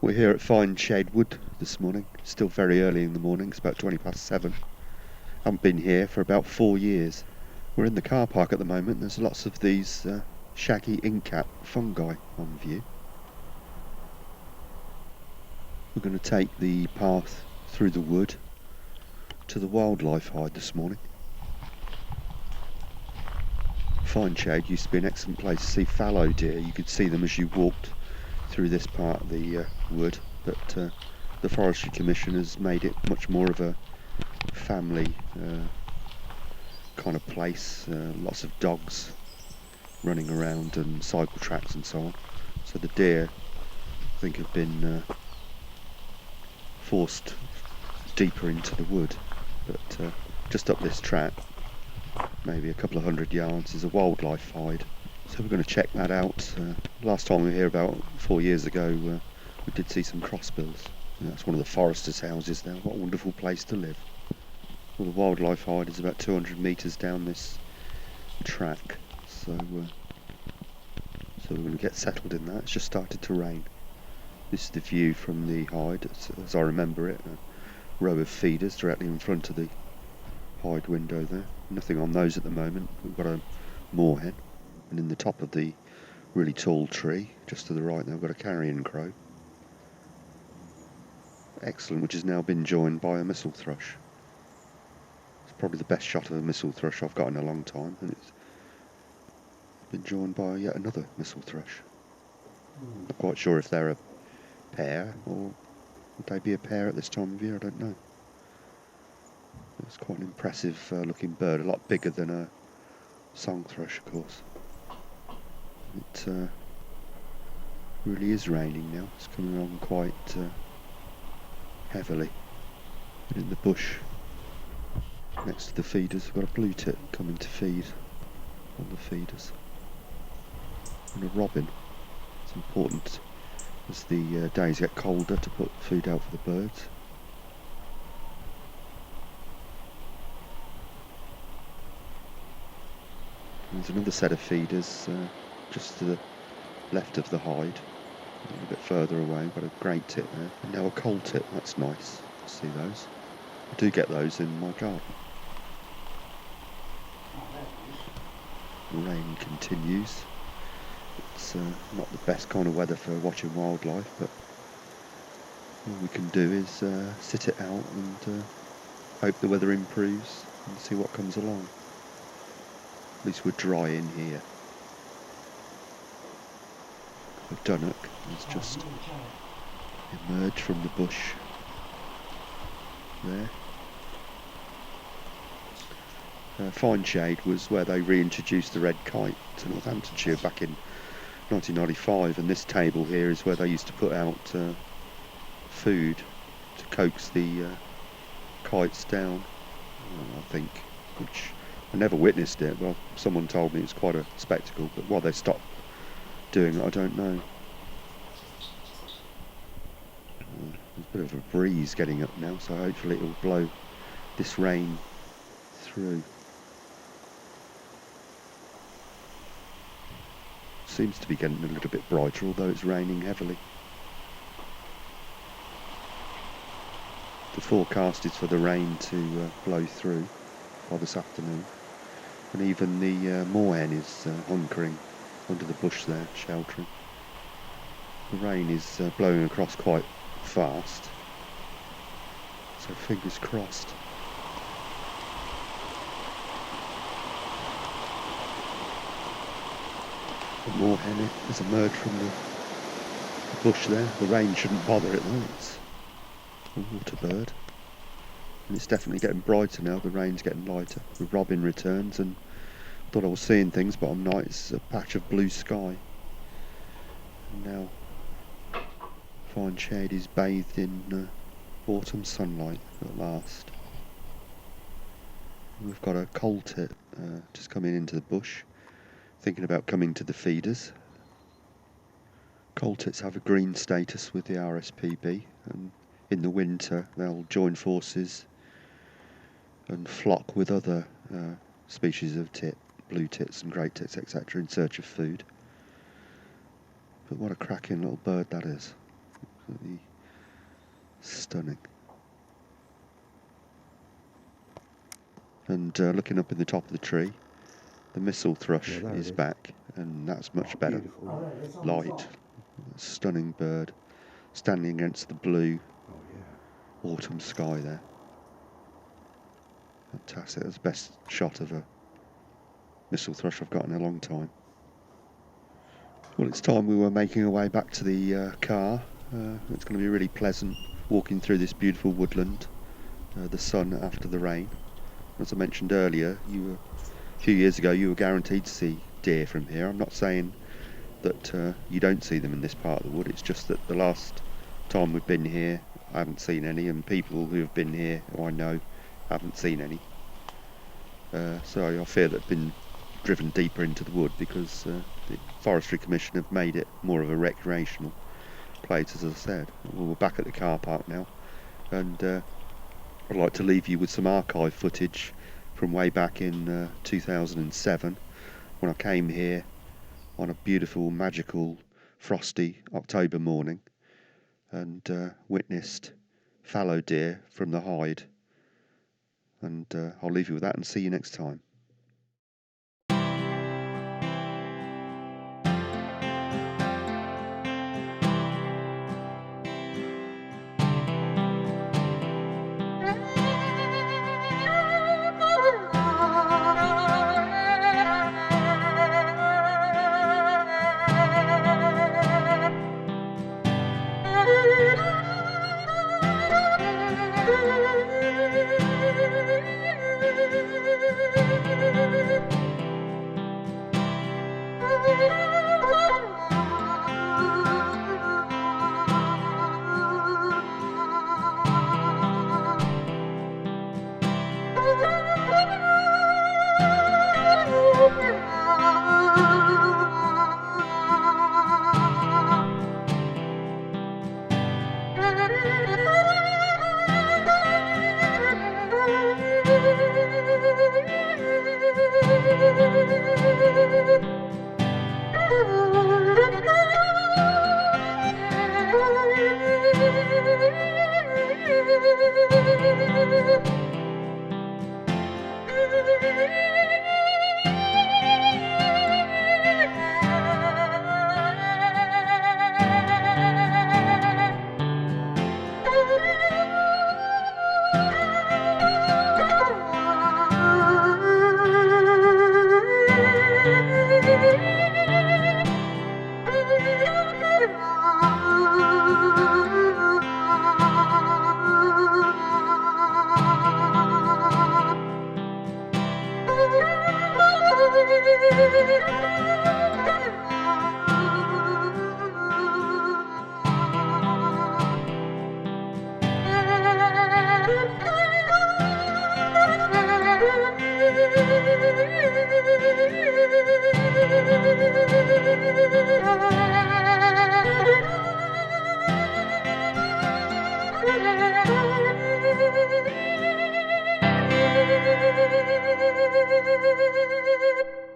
We're here at Fineshade Wood this morning. It's still very early in the morning, it's about 7:20. Haven't been here for about 4 years. We're in the car park at the moment. There's lots of these shaggy inkcap fungi on view. We're going to take the path through the wood to the wildlife hide this morning. Fineshade used to be an excellent place to see fallow deer. You could see them as you walked through this part of the wood, but the Forestry Commission has made it much more of a family kind of place. Lots of dogs running around and cycle tracks and so on. So the deer, I think, have been forced deeper into the wood. But just up this track, maybe a couple of 100 yards, is a wildlife hide. So we're going to check that out. Last time we were here about 4 years ago, we did see some crossbills. That's one of the foresters' houses now. What a wonderful place to live. Well, the wildlife hide is about 200 metres down this track. So we're going to get settled in that. It's just started to rain. This is the view from the hide, as I remember it. A row of feeders directly in front of the hide window there. Nothing on those at the moment. We've got a moorhen. And in the top of the really tall tree, just to the right there, we've got a carrion crow. Excellent, which has now been joined by a missel thrush. It's probably the best shot of a missel thrush I've got in a long time, and it's been joined by yet another missel thrush. Not quite sure if they're a pair, or would they be a pair at this time of year, I don't know. It's quite an impressive looking bird, a lot bigger than a song thrush, of course. It really is raining now. It's coming on quite heavily. And in the bush next to the feeders, we've got a blue tit coming to feed on the feeders. And a robin. It's important as the days get colder to put food out for the birds. There's another set of feeders just to the left of the hide, a little bit further away. We've got a great tit there, and now a coal tit. That's nice to see those. I do get those in my garden. The rain continues. It's not the best kind of weather for watching wildlife, but all we can do is sit it out and hope the weather improves and see what comes along. At least we're dry in here. The dunnock has just emerged from the bush there. Fineshade was where they reintroduced the red kite to Northamptonshire back in 1995, and this table here is where they used to put out food to coax the kites down, I think, which I never witnessed it. Well, someone told me it's quite a spectacle, but why they stopped doing it, I don't know. There's a bit of a breeze getting up now, so hopefully it will blow this rain through. Seems to be getting a little bit brighter, although it's raining heavily. The forecast is for the rain to blow through by this afternoon, and even the moorhen is hunkering under the bush there, sheltering. The rain is blowing across quite fast, so fingers crossed. The moorhen has emerged from the bush there. The rain shouldn't bother it though. It's a water bird, and it's definitely getting brighter now. The rain's getting lighter. The robin returns, and I thought I was seeing things, but I'm not. It's a patch of blue sky. And now Fineshade is bathed in autumn sunlight at last. We've got a coal tit just coming into the bush, thinking about coming to the feeders. Coal tits have a green status with the RSPB, and in the winter they'll join forces and flock with other species of tit, blue tits and great tits, etc., in search of food. But what a cracking little bird that is. Absolutely stunning. And looking up in the top of the tree, the missel thrush is back, and that's much better. Light, stunning bird, standing against the blue autumn sky there. Fantastic. That's the best shot of a missel thrush I've got in a long time. Well, it's time we were making our way back to the car. It's going to be really pleasant walking through this beautiful woodland, the sun after the rain. As I mentioned earlier, a few years ago you were guaranteed to see deer from here. I'm not saying that you don't see them in this part of the wood, it's just that the last time we've been here I haven't seen any, and people who have been here who I know haven't seen any. So I fear that I've been driven deeper into the wood because the Forestry Commission have made it more of a recreational place, as I said. Well, we're back at the car park now, and I'd like to leave you with some archive footage from way back in 2007 when I came here on a beautiful, magical, frosty October morning and witnessed fallow deer from the hide. And I'll leave you with that and see you next time. Thank you.